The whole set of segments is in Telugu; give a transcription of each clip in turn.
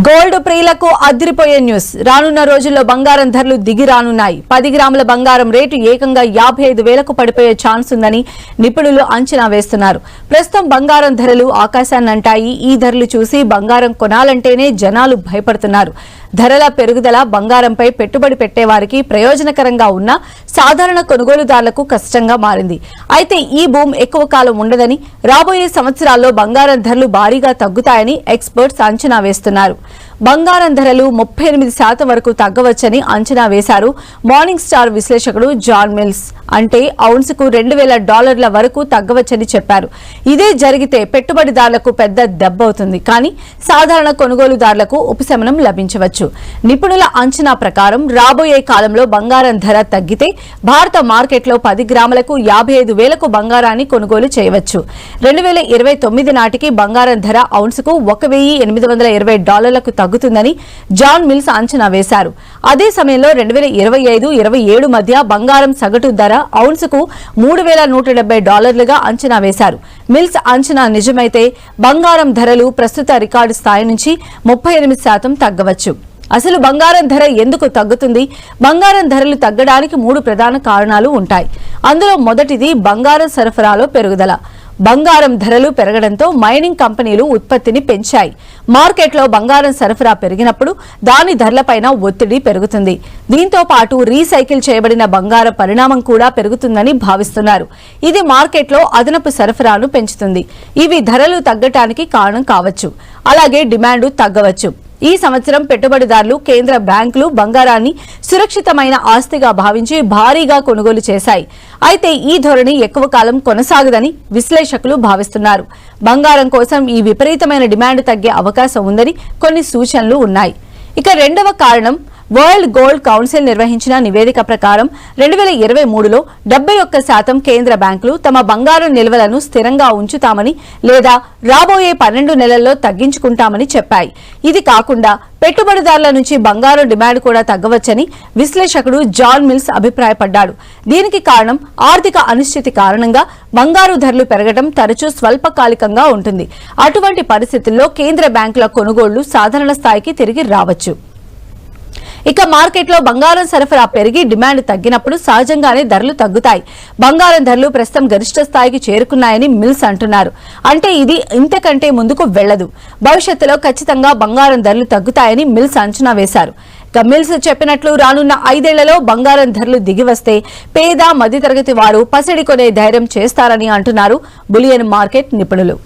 గోల్డ్ ప్రియులకు అదిరిపోయే న్యూస్. రానున్న రోజుల్లో బంగారం ధరలు దిగి రానున్నాయి. 10 గ్రాముల బంగారం రేటు ఏకంగా 55,000కు పడిపోయే ఛాన్స్ ఉందని నిపుణులు అంచనా వేస్తున్నారు. ప్రస్తుతం బంగారం ధరలు ఆకాశాన్నంటాయి. ఈ ధరలు చూసి బంగారం కొనాలంటేనే జనాలు భయపడుతున్నారు. ధరల పెరుగుదల బంగారంపై పెట్టుబడి పెట్టేవారికి ప్రయోజనకరంగా ఉన్న సాధారణ కొనుగోలుదారులకు కష్టంగా మారింది. అయితే ఈ బూమ్ ఎక్కువ కాలం ఉండదని, రాబోయే సంవత్సరాల్లో బంగారం ధరలు భారీగా తగ్గుతాయని ఎక్స్పర్ట్స్ అంచనా వేస్తున్నారు. బంగారం ధరలు 38% వరకు తగ్గవచ్చని అంచనా వేశారు మార్నింగ్ స్టార్ విశ్లేషకుడు జాన్ మిల్స్. అంటే ఔన్సుకు $2,000 వరకు తగ్గవచ్చని చెప్పారు. ఇదే జరిగితే పెట్టుబడిదారులకు పెద్ద దెబ్బ అవుతుంది, కానీ సాధారణ కొనుగోలుదారులకు ఉపశమనం లభించవచ్చు. నిపుణుల అంచనా ప్రకారం రాబోయే కాలంలో బంగారం ధర తగ్గితే భారత మార్కెట్లో 10 గ్రాములకు 55,000కు బంగారాన్ని కొనుగోలు చేయవచ్చు. 2029 నాటికి బంగారం ధర ఔన్సుకు $1,820కు తగ్గుతుందని జాన్ మిల్స్ అంచనా వేశారు. అదే సమయంలో 2025-27 మధ్య బంగారం సగటు ధర ఔన్సుకు $3,170గా అంచనా వేశారు. మిల్స్ అంచనా నిజమైతే బంగారం ధరలు ప్రస్తుత రికార్డు స్థాయి నుంచి 38% తగ్గవచ్చు. అసలు బంగారం ధర ఎందుకు తగ్గుతుంది? బంగారం ధరలు తగ్గడానికి 3 ప్రధాన కారణాలు ఉంటాయి. అందులో మొదటిది బంగారం సరఫరాలో పెరుగుదల. బంగారం ధరలు పెరగడంతో మైనింగ్ కంపెనీలు ఉత్పత్తిని పెంచాయి. మార్కెట్లో బంగారం సరఫరా పెరిగినప్పుడు దాని ధరలపైన ఒత్తిడి పెరుగుతుంది. దీంతో పాటు రీసైకిల్ చేయబడిన బంగారం పరిణామం కూడా పెరుగుతుందని భావిస్తున్నారు. ఇది మార్కెట్లో అదనపు సరఫరాను పెంచుతుంది. ఇవి ధరలు తగ్గటానికి కారణం కావచ్చు. అలాగే డిమాండ్ తగ్గవచ్చు. ఈ సంవత్సరం పెట్టుబడిదారులు, కేంద్ర బ్యాంకులు బంగారాన్ని సురక్షితమైన ఆస్తిగా భావించి భారీగా కొనుగోలు చేశాయి. అయితే ఈ ధోరణి ఎక్కువ కాలం కొనసాగదని విశ్లేషకులు భావిస్తున్నారు. బంగారం కోసం ఈ విపరీతమైన డిమాండ్ తగ్గే అవకాశం ఉందని కొన్ని సూచనలు ఉన్నాయి. ఇక రెండవ కారణం, వరల్డ్ గోల్డ్ కౌన్సిల్ నిర్వహించిన నివేదిక ప్రకారం 2023లో 71% కేంద్ర బ్యాంకులు తమ బంగారం నిల్వలను స్థిరంగా ఉంచుతామని లేదా రాబోయే 12 నెలల్లో తగ్గించుకుంటామని చెప్పాయి. ఇది కాకుండా పెట్టుబడిదారుల నుంచి బంగారం డిమాండ్ కూడా తగ్గవచ్చని విశ్లేషకుడు జాన్ మిల్స్ అభిప్రాయపడ్డాడు. దీనికి కారణం ఆర్థిక అనిశ్చితి కారణంగా బంగారు ధరలు పెరగడం తరచూ స్వల్పకాలికంగా ఉంటుంది. అటువంటి పరిస్థితుల్లో కేంద్ర బ్యాంకుల కొనుగోళ్లు సాధారణ స్థాయికి తిరిగి రావచ్చు. ఇక మార్కెట్లో బంగారం సరఫరా పెరిగి డిమాండ్ తగ్గినప్పుడు సహజంగానే ధరలు తగ్గుతాయి. బంగారం ధరలు ప్రస్తుతం గరిష్ట స్థాయికి చేరుకున్నాయని మిల్స్ అంటున్నారు. అంటే ఇది ఇంతకంటే ముందుకు వెళ్లదు. భవిష్యత్తులో ఖచ్చితంగా బంగారం ధరలు తగ్గుతాయని మిల్స్ అంచనా వేశారు. ఇక మిల్స్ చెప్పినట్లు రానున్న 5 ఏళ్లలో బంగారం ధరలు దిగి వస్తే పేద మధ్యతరగతి వారు పసిడి కొనే ధైర్యం చేస్తారని అంటున్నారు బులియన్ మార్కెట్ నిపుణులు.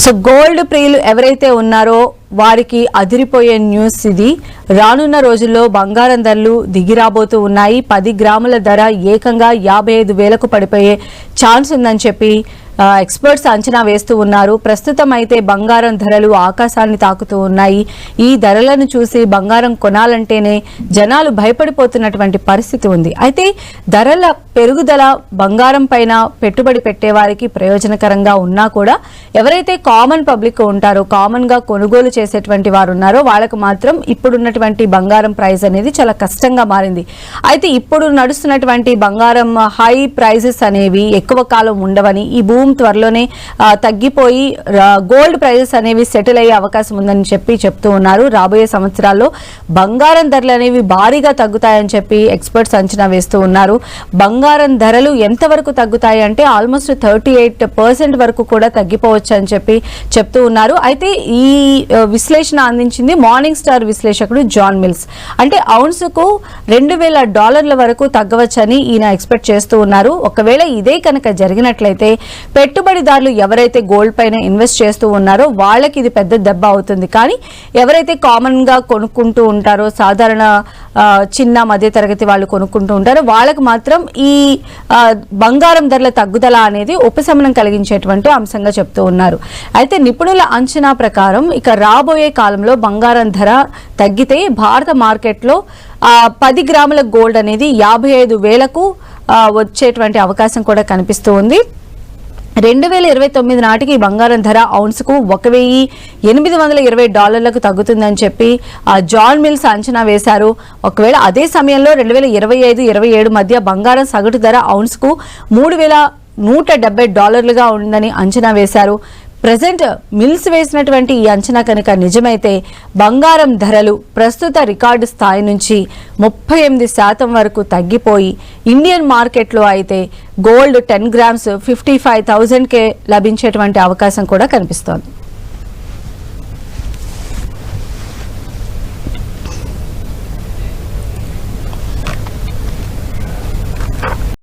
సో గోల్డ్ ప్రియులు ఎవరైతే ఉన్నారో వారికి అదిరిపోయే న్యూస్ ఇది. రానున్న రోజుల్లో బంగారం ధరలు దిగిరాబోతూ ఉన్నాయి. 10 గ్రాముల ధర ఏకంగా 55,000కు పడిపోయే ఛాన్స్ ఉందని చెప్పి ఎక్స్పర్ట్స్ అంచనా వేస్తూ ఉన్నారు. ప్రస్తుతం అయితే బంగారం ధరలు ఆకాశాన్ని తాకుతూ ఉన్నాయి. ఈ ధరలను చూసి బంగారం కొనాలంటేనే జనాలు భయపడిపోతున్నటువంటి పరిస్థితి ఉంది. అయితే ధరల పెరుగుదల బంగారం పైన పెట్టుబడి పెట్టేవారికి ప్రయోజనకరంగా ఉన్నా కూడా ఎవరైతే కామన్ పబ్లిక్ ఉంటారో, కామన్ గా కొనుగోలు చేసేటువంటి వారు ఉన్నారో వాళ్ళకు మాత్రం ఇప్పుడున్నటువంటి బంగారం ప్రైస్ అనేది చాలా కష్టంగా మారింది. అయితే ఇప్పుడు నడుస్తున్నటువంటి బంగారం హై ప్రైజెస్ అనేవి ఎక్కువ కాలం ఉండవని, ఈ భూమి త్వరలోనే తగ్గిపోయి గోల్డ్ ప్రైజెస్ అనేవి సెటిల్ అయ్యే అవకాశం ఉందని చెప్తూ ఉన్నారు. రాబోయే సంవత్సరాల్లో బంగారం ధరలు అనేవి భారీగా తగ్గుతాయని చెప్పి ఎక్స్పర్ట్స్ అంచనా వేస్తూ ఉన్నారు. బంగారం ధరలు ఎంతవరకు తగ్గుతాయి అంటే ఆల్మోస్ట్ 38% వరకు కూడా తగ్గిపోవచ్చు అని చెప్తూ ఉన్నారు. అయితే ఈ విశ్లేషణ అందించింది మార్నింగ్ స్టార్ విశ్లేషకుడు జాన్ మిల్స్. అంటే ఔన్సుకు $2,000 వరకు తగ్గవచ్చని ఈయన ఎక్స్పెక్ట్ చేస్తూ ఉన్నారు. ఒకవేళ ఇదే కనుక జరిగినట్లయితే పెట్టుబడిదారులు ఎవరైతే గోల్డ్ పైన ఇన్వెస్ట్ చేస్తూ ఉన్నారో వాళ్ళకి ఇది పెద్ద దెబ్బ అవుతుంది. కానీ ఎవరైతే కామన్ గా కొనుక్కుంటూ ఉంటారో, సాధారణ చిన్న మధ్య తరగతి వాళ్ళు కొనుక్కుంటూ ఉంటారో వాళ్ళకి మాత్రం ఈ బంగారం ధరల తగ్గుదల అనేది ఉపశమనం కలిగించేటువంటి అంశంగా చెప్తూ ఉన్నారు. అయితే నిపుణుల అంచనా ప్రకారం ఇక రాబోయే కాలంలో బంగారం ధర తగ్గితే భారత మార్కెట్లో 10 గ్రాముల గోల్డ్ అనేది 55,000కు వచ్చేటువంటి అవకాశం కూడా కనిపిస్తూ ఉంది. 2029 నాటికి బంగారం ధర ఔన్స్కు $1,820 తగ్గుతుందని చెప్పి జాన్ మిల్స్ అంచనా వేశారు. ఒకవేళ అదే సమయంలో 2025-27 మధ్య బంగారం సగటు ధర ఔన్స్కు $3,170గా ఉందని అంచనా వేశారు. ప్రజెంట్ మిల్స్ వేసినటువంటి ఈ అంచనా కనుక నిజమైతే బంగారం ధరలు ప్రస్తుత రికార్డు స్థాయి నుంచి 38% వరకు తగ్గిపోయి ఇండియన్ మార్కెట్లో అయితే గోల్డ్ 10 గ్రామ్స్ 55,000కే లభించేటువంటి అవకాశం కూడా కనిపిస్తోంది.